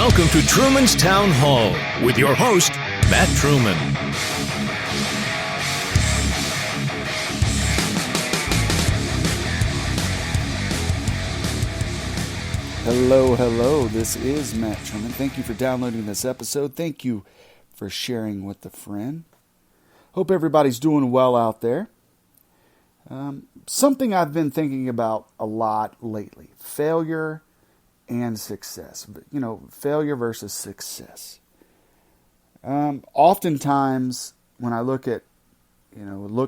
Welcome to Truman's Town Hall with your host, Matt Truman. Hello. This is Matt Truman. Thank you for downloading this episode. Thank you for sharing with a friend. Hope everybody's doing well out there. Something I've been thinking about a lot lately. Failure and success. Failure versus success. Oftentimes when I look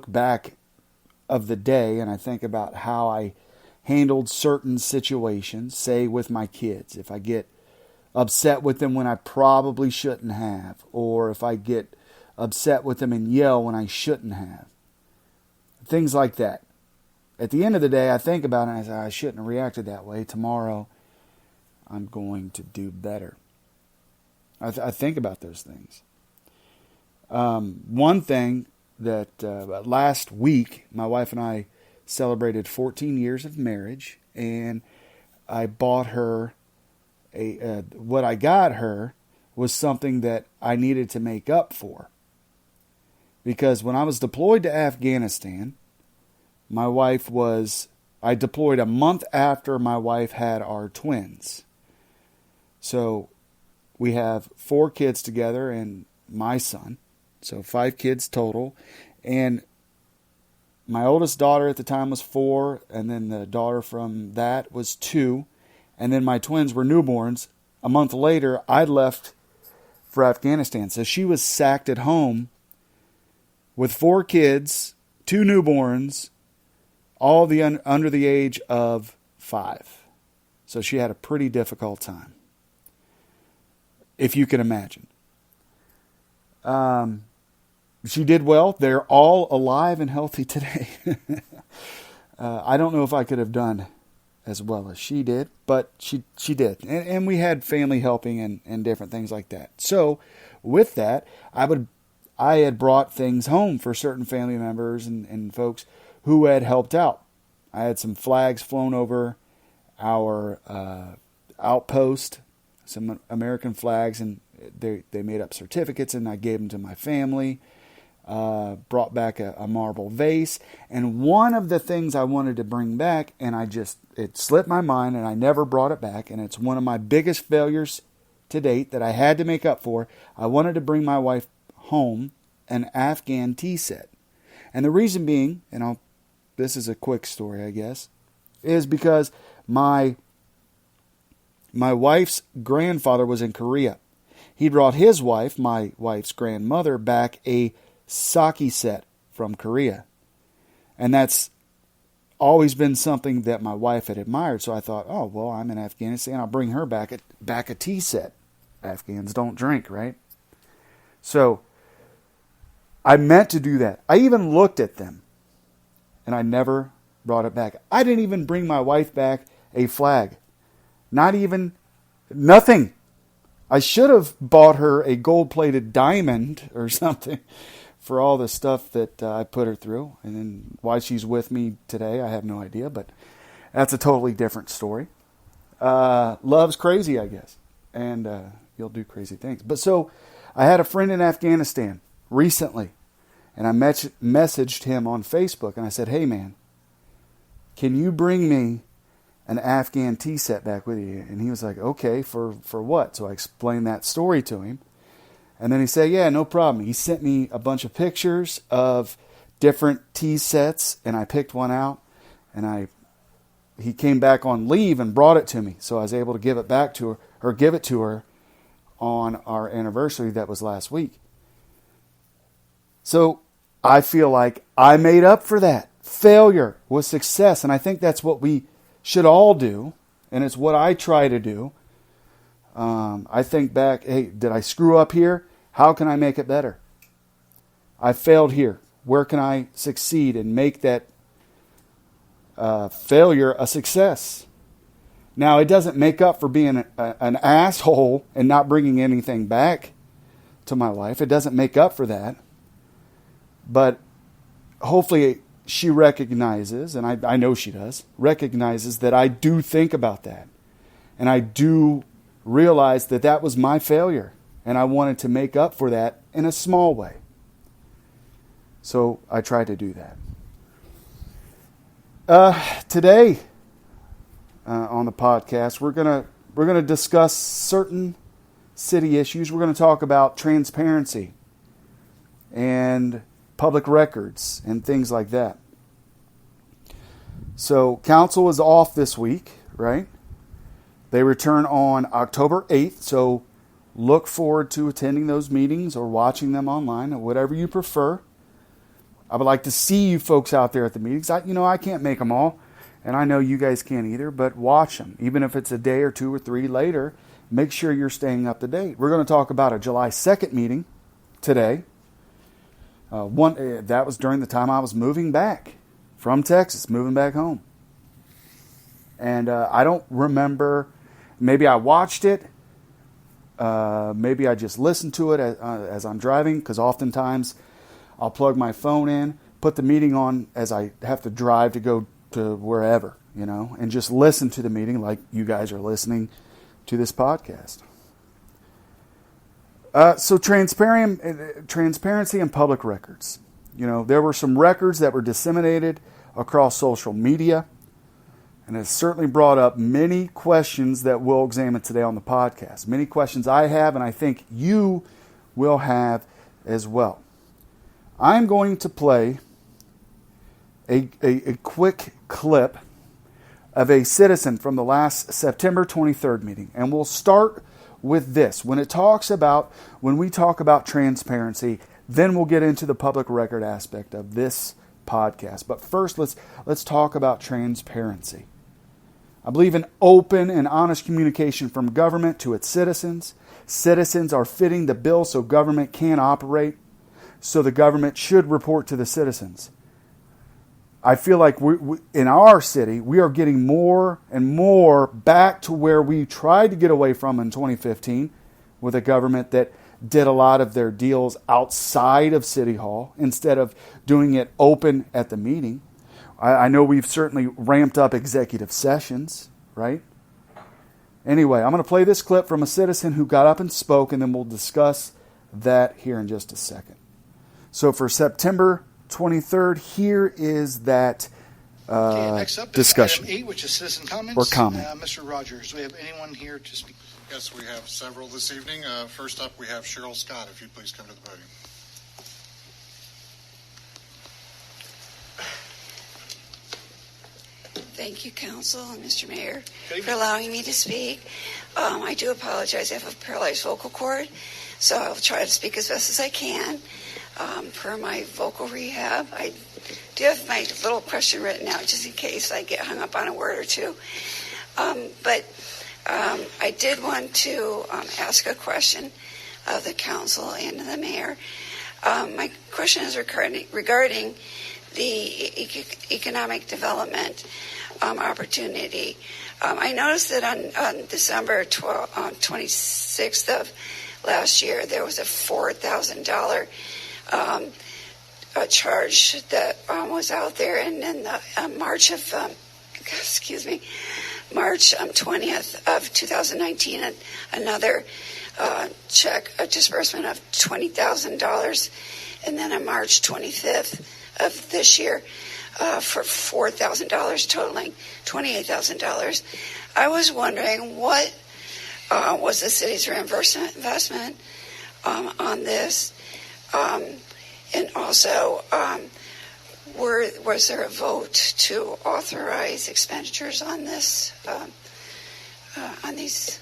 back of the day and I think about how I handled certain situations, say with my kids, if I get upset with them when I probably shouldn't have, or if I get upset with them and yell when I shouldn't have. Things like that. At the end of the day, I think about it and I say, I shouldn't have reacted that way. Tomorrow, I'm going to do better. I think about those things. One thing that last week, my wife and I celebrated 14 years of marriage, and I bought her what I got her was something that I needed to make up for. Because when I was deployed to Afghanistan, I deployed a month after my wife had our twins. So we have 4 kids together and my son. So 5 kids total. And my oldest daughter at the time was 4. And then the daughter from that was 2. And then my twins were newborns. A month later, I left for Afghanistan. So she was sacked at home with 4 kids, 2 newborns, all under the age of 5. So she had a pretty difficult time, if you can imagine. She did well. They're all alive and healthy today. I don't know if I could have done as well as she did, but she did. And we had family helping and different things like that. So with that, I had brought things home for certain family members and folks who had helped out. I had some flags flown over our outpost, some American flags, and they made up certificates, and I gave them to my family. Brought back a marble vase, and one of the things I wanted to bring back, and it slipped my mind, and I never brought it back, and it's one of my biggest failures to date that I had to make up for. I wanted to bring my wife home an Afghan tea set, and the reason being, this is a quick story, I guess, is because my wife's grandfather was in Korea. He brought his wife, my wife's grandmother, back a sake set from Korea. And that's always been something that my wife had admired. So I thought, oh, well, I'm in Afghanistan. I'll bring her back a tea set. Afghans don't drink, right? So I meant to do that. I even looked at them, and I never brought it back. I didn't even bring my wife back a flag. Nothing. I should have bought her a gold-plated diamond or something for all the stuff that I put her through. And then why she's with me today, I have no idea, but that's a totally different story. Love's crazy, I guess, and you'll do crazy things. But so I had a friend in Afghanistan recently, and I messaged him on Facebook, and I said, hey, man, can you bring me an Afghan tea set back with you? And he was like, okay, for what? So I explained that story to him. And then he said, yeah, no problem. He sent me a bunch of pictures of different tea sets, and I picked one out, and he came back on leave and brought it to me. So I was able to give it back to her, or give it to her on our anniversary that was last week. So I feel like I made up for that. Failure was success, and I think that's what we should all do, and it's what I try to do. I think back, hey, did I screw up here? How can I make it better? I failed here. Where can I succeed and make that failure a success? Now, it doesn't make up for being an asshole and not bringing anything back to my wife. It doesn't make up for that. But hopefully she recognizes, and I know she does, recognizes that I do think about that. And I do realized that that was my failure, and I wanted to make up for that in a small way. So I tried to do that. Today on the podcast, we're gonna discuss certain city issues. We're going to talk about transparency and public records and things like that. So council is off this week, right? They return on October 8th, so look forward to attending those meetings or watching them online or whatever you prefer. I would like to see you folks out there at the meetings. I can't make them all, and I know you guys can't either, but watch them. Even if it's a day or two or three later, make sure you're staying up to date. We're going to talk about a July 2nd meeting today. That was during the time I was moving back from Texas, moving back home. And I don't remember, maybe I watched it, maybe I just listened to it as I'm driving, because oftentimes I'll plug my phone in, put the meeting on as I have to drive to go to wherever, and just listen to the meeting like you guys are listening to this podcast. So transparency and public records. There were some records that were disseminated across social media, and it certainly brought up many questions that we'll examine today on the podcast. Many questions I have, and I think you will have as well. I'm going to play a quick clip of a citizen from the last September 23rd meeting. And we'll start with this. When we talk about transparency, then we'll get into the public record aspect of this podcast. But first, let's talk about transparency. I believe in open and honest communication from government to its citizens. Citizens are fitting the bill so government can operate, so the government should report to the citizens. I feel like we in our city, we are getting more and more back to where we tried to get away from in 2015 with a government that did a lot of their deals outside of City Hall instead of doing it open at the meeting. I know we've certainly ramped up executive sessions, right? Anyway, I'm going to play this clip from a citizen who got up and spoke, and then we'll discuss that here in just a second. So for September 23rd, here is that next up discussion. Is item 8, which is citizen comments. Or comment. Mr. Rogers, do we have anyone here to speak? Yes, we have several this evening. First up, we have Cheryl Scott. If you'd please come to the podium. Thank you, Council and Mr. Mayor, for allowing me to speak. I do apologize. I have a paralyzed vocal cord, so I'll try to speak as best as I can. Per my vocal rehab, I do have my little question written out just in case I get hung up on a word or two. But I did want to ask a question of the council and the mayor. My question is regarding the economic development opportunity. I noticed that on December 26th of last year, there was a $4,000 charge that was out there, and then March 20th of 2019, another check, a disbursement of $20,000, and then on March 25th of this year for $4,000, totaling $28,000. I was wondering what was the city's investment on this, and also was there a vote to authorize expenditures on this? On this.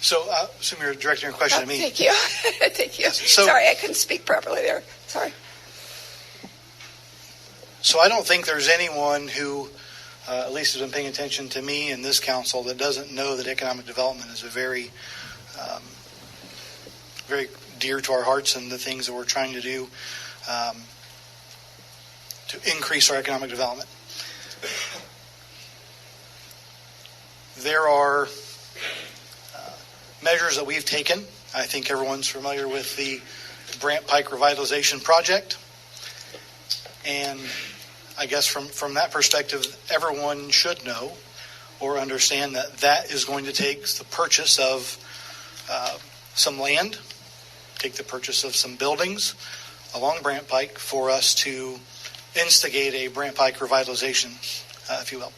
So, assume you're directing your question to me. Thank you. Thank you. So, sorry, I couldn't speak properly there. Sorry. So I don't think there's anyone who, at least has been paying attention to me in this council, that doesn't know that economic development is a very, very dear to our hearts, and the things that we're trying to do to increase our economic development. There are measures that we've taken. I think everyone's familiar with the Brant Pike Revitalization Project. And I guess from that perspective, everyone should know or understand that that is going to take the purchase of some land, take the purchase of some buildings along Brant Pike for us to instigate a Brant Pike revitalization, if you will.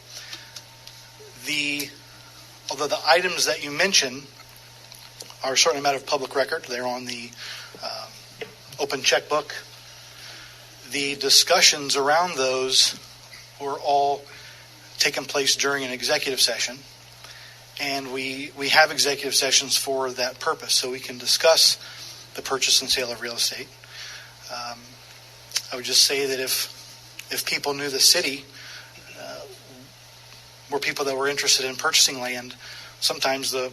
Although the items that you mention are certainly a matter of public record, they're on the open checkbook. The discussions around those were all taking place during an executive session, and we have executive sessions for that purpose, so we can discuss the purchase and sale of real estate. I would just say that if people knew the city were people that were interested in purchasing land, sometimes that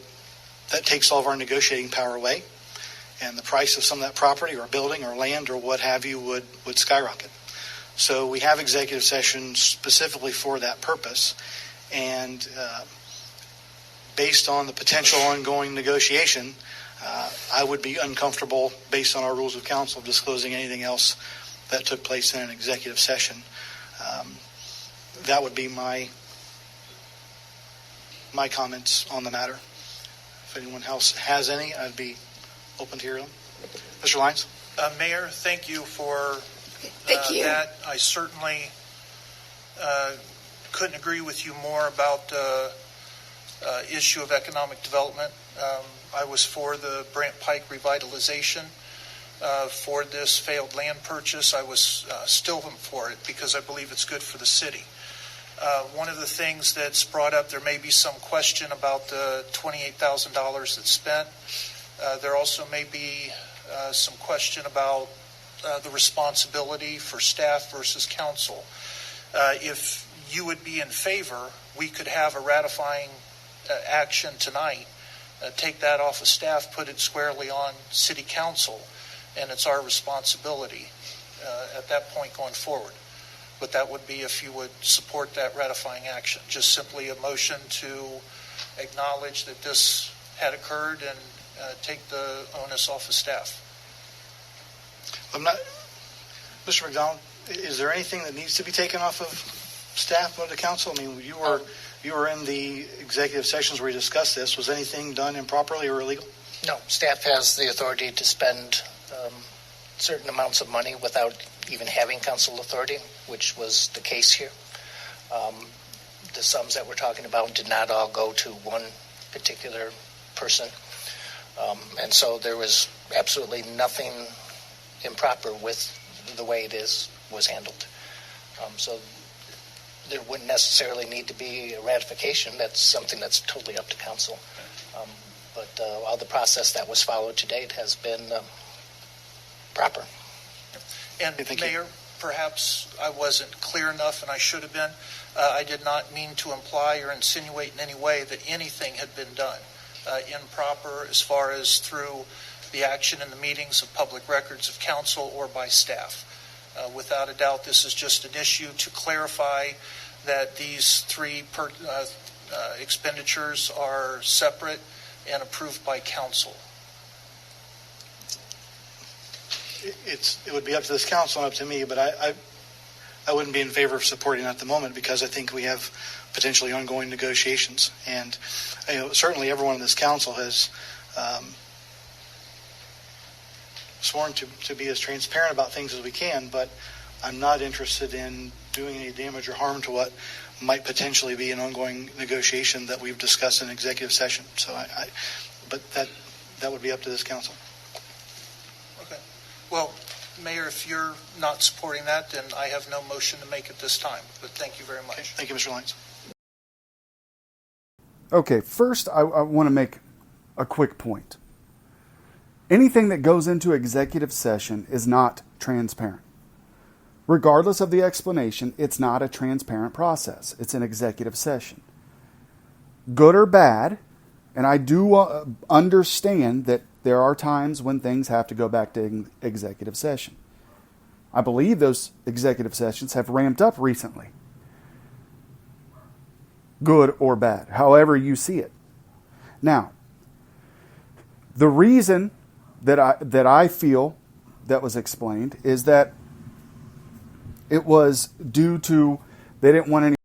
takes all of our negotiating power away, and the price of some of that property or building or land or what have you would skyrocket. So we have executive sessions specifically for that purpose, and based on the potential ongoing negotiation, I would be uncomfortable, based on our rules of counsel, disclosing anything else that took place in an executive session. That would be my comments on the matter. If anyone else has any, I'd be open to hear them. Mr. Lyons? Mayor, thank you for that. I certainly couldn't agree with you more about the issue of economic development. I was for the Brant Pike revitalization. For this failed land purchase, I was still for it because I believe it's good for the city. One of the things that's brought up, there may be some question about the $28,000 that's spent. There also may be some question about the responsibility for staff versus council. If you would be in favor, we could have a ratifying action tonight, take that off of staff, put it squarely on city council, and it's our responsibility at that point going forward. But that would be if you would support that ratifying action. Just simply a motion to acknowledge that this had occurred and take the onus off of staff. Mr. McDonald, is there anything that needs to be taken off of staff of the council? I mean, you were in the executive sessions where we discussed this. Was anything done improperly or illegal? No, staff has the authority to spend certain amounts of money without even having council authority, which was the case here. The sums that we're talking about did not all go to one particular person. And so there was absolutely nothing improper with the way it was handled. So there wouldn't necessarily need to be a ratification. That's something that's totally up to council. But all the process that was followed to date has been proper. And Mayor, perhaps I wasn't clear enough, and I should have been. I did not mean to imply or insinuate in any way that anything had been done improper as far as through the action in the meetings of public records of council or by staff. Without a doubt, this is just an issue to clarify that these three expenditures are separate and approved by council. It would be up to this council and up to me, but I wouldn't be in favor of supporting it at the moment because I think we have potentially ongoing negotiations. And certainly everyone in this council has sworn to be as transparent about things as we can, but I'm not interested in doing any damage or harm to what might potentially be an ongoing negotiation that we've discussed in executive session. So but that would be up to this council. Okay. Well, Mayor, if you're not supporting that, then I have no motion to make at this time. But thank you very much. Okay. Thank you, Mr. Lyons. Okay, first I want to make a quick point. Anything that goes into executive session is not transparent. Regardless of the explanation, it's not a transparent process. It's an executive session. Good or bad, and I do understand that there are times when things have to go back to executive session. I believe those executive sessions have ramped up recently. Good or bad, however you see it. Now, the reason that I feel that was explained is that it was due to they didn't want any